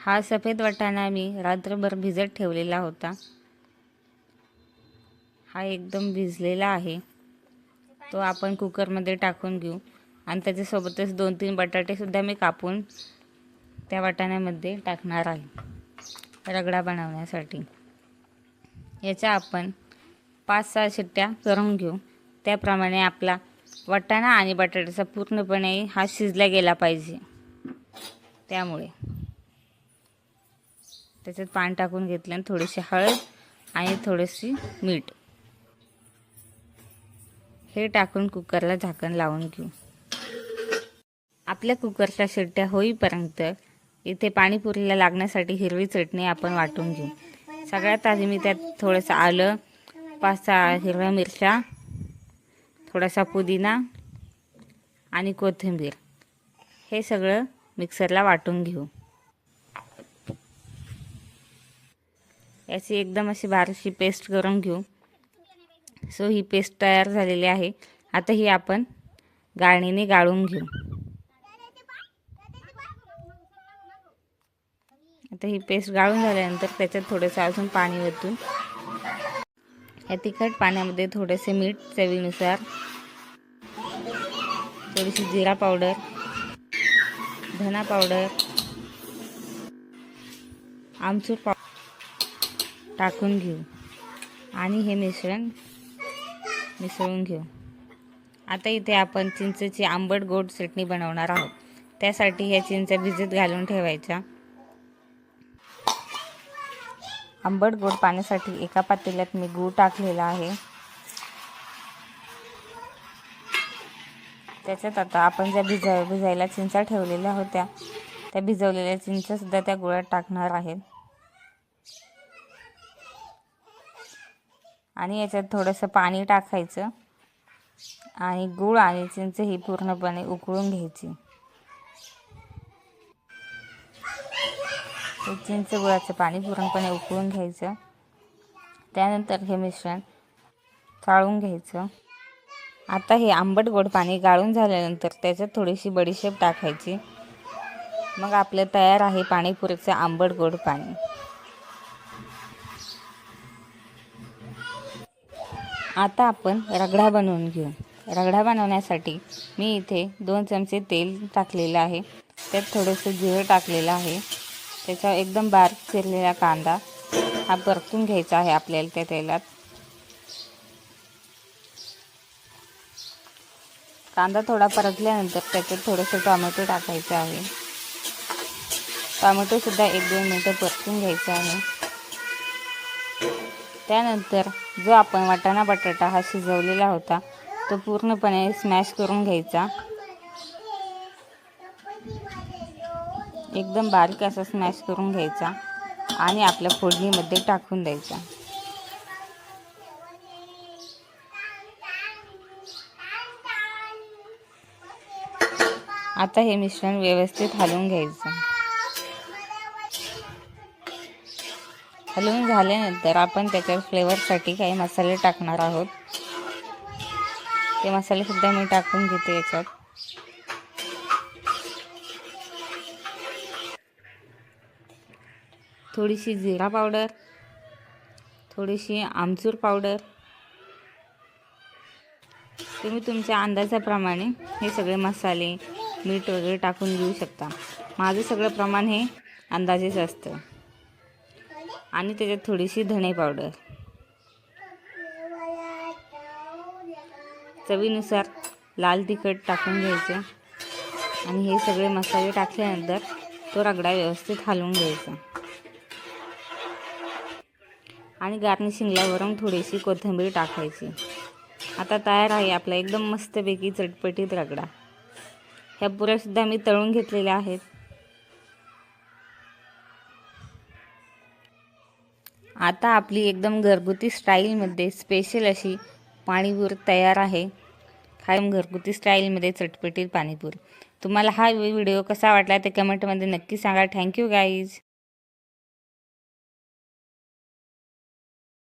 हा सफेद वाटाणा मी रात्रभर भिजत ठेवलेला होता। हा एकदम भिजलेला आहे। तो आपण कुकरमध्ये टाकून घेऊ आणि त्याच्यासोबतच 2-3 बटाटे सुद्धा मी कापून त्या वाटाण्यामध्ये टाकणार आहे रगडा बनवण्यासाठी। याच्या आपण 5-6 शिट्ट्या करून घेऊ। त्याप्रमाणे आपला वाटाणा आणि बटाट्याचा पूर्णपणे हा शिजला गेला पाहिजे। त्यामुळे त्याच्यात पाणी टाकून घेतलं आणि थोडीशी हळद आणि थोडीशी मीठ हे टाकून कुकरला झाकण लावून घेऊ। आपल्या कुकरच्या शिट्ट्या होईपर्यंत इथे पाणीपुरीला लागण्यासाठी हिरवी चटणी आपण वाटून घेऊ। सगळ्यात आधी मी त्यात थोडंसं आलं, 5-6 हिरव्या मिरच्या, थोडासा पुदिना आणि कोथिंबीर हे सगळं मिक्सरला वाटून घेऊ। याची एकदम अशी बारीकशी पेस्ट करून घेऊ। सो ही पेस्ट तयार झालेली आहे। आता ही आपण गाळणीने गाळून घेऊ। आता ही पेस्ट गाळून झाल्यानंतर त्याच्यात थोडंसं अजून पाणी ओतून या तिखट पाण्यामध्ये थोडेसे मीठ चवीनुसार, थोडीशी जिरा पावडर, धना पावडर, आमचूर पावडर टाकून घेऊ आणि हे मिश्रण मिसळून घेऊ। आता इथे आपण चिंचेची आंबट गोड चटणी बनवणार आहोत। त्यासाठी ह्या चिंचा भिजत घालून ठेवायच्या। आंबट गोड पाण्यासाठी एका पातेल्यात मी गूळ टाकलेला आहे। त्याच्यात आता आपण ज्या भिजायला चिंचा ठेवलेल्या होत्या त्या भिजवलेल्या चिंचा सुद्धा त्या गुळात टाकणार आहेत आणि याच्यात थोडंसं पाणी टाकायचं आणि गूळ आणि चिंच ही पूर्णपणे उकळून घ्यायची। चिंच गुळाचं पाणी पूर्णपणे उकळून घ्यायचं। त्यानंतर हे मिश्रण चाळून घ्यायचं। आता हे आंबट गोड पाणी गाळून झाल्यानंतर त्याच्यात थोडीशी बडीशेप टाकायची। मग आपलं तयार आहे पाणीपुरीचं आंबट गोड पाणी। आता आपण रगडा बनवून घेऊ। रगडा बनवण्यासाठी मी इथे 2 चमचे तेल टाकलेलं आहे। त्यात थोडंसं जिरं टाकलेलं आहे। त्याच्यावर एकदम बारीक चिरलेला कांदा हा परतून घ्यायचा आहे आपल्याला त्या तेलात। कांदा थोडा परतल्यानंतर त्याच्यात थोडंसं टोमॅटो टाकायचं आहे। टोमॅटो सुद्धा 1-2 मिनिटं परतून घ्यायचं आहे। त्यानंतर जो आपण वाटाणा बटाटा हा शिजवलेला होता तो पूर्णपणे स्मॅश करून घ्यायचा। एकदम बारीक असा स्मॅश करून घ्यायचा आणि आपल्या फोडणीमध्ये टाकून द्यायचा। आता हे मिश्रण व्यवस्थित हलवून घ्यायचं। हलवून झाल्यानंतर आपण त्याच्यात फ्लेवरसाठी काही मसाले टाकणार आहोत। ते मसाले सुद्धा मी टाकून घेते याच्यात। थोडीशी जिरा पावडर, थोडीशी आमचूर पावडर, तुम्ही तुमच्या अंदाजाप्रमाणे हे सगळे मसाले मीठ वगैरे टाकून घेऊ शकता। माझं सगळं प्रमाण हे अंदाजेच असतं। आणि त्याच्यात थोडीशी धणे पावडर, चवीनुसार लाल तिखट टाकून घ्यायचं आणि हे सगळे मसाले टाकल्यानंतर तो रगडा व्यवस्थित हलवून घ्यायचा आणि गार्निशिंगला वरून थोडीशी कोथिंबीर टाकायची। आता तयार आहे आपला एकदम मस्तपैकी चटपटीत रगडा। ह्या पुऱ्या सुद्धा मी तळून घेतलेल्या आहेत। आता आपली एकदम घरगुती स्टाईलमध्ये स्पेशल अशी पाणीपुरी तयार आहे। कायम घरगुती स्टाईलमध्ये चटपटीत पाणीपुरी। तुम्हाला हा व्हिडिओ कसा वाटला ते कमेंटमध्ये नक्की सांगा। Thank you guys.